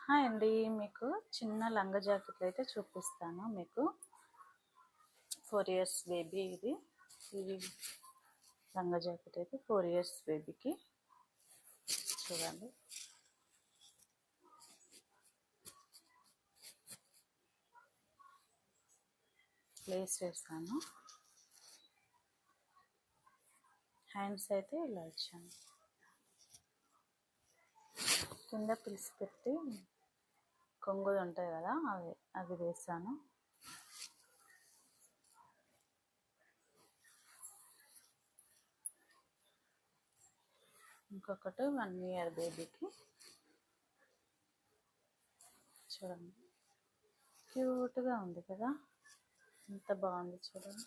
Hi అండి, మీకు చిన్న లంగా జాకెట్లు అయితే చూపిస్తాను. మీకు 4 ఇయర్స్ బేబీ ఇది లంగా జాకెట్ అయితే 4 ఇయర్స్ బేబీకి. చూడండి, లేస్ వేస్తాను. హ్యాండ్స్ అయితే ఇలా ఇచ్చాను. కింద పిలిచి పెట్టి కొంగులు ఉంటాయి కదా, అవి వేస్తాను. ఇంకొకటి 1 ఇయర్ బేబీకి. చూడండి, క్యూట్గా ఉంది కదా, ఎంత బాగుంది చూడండి.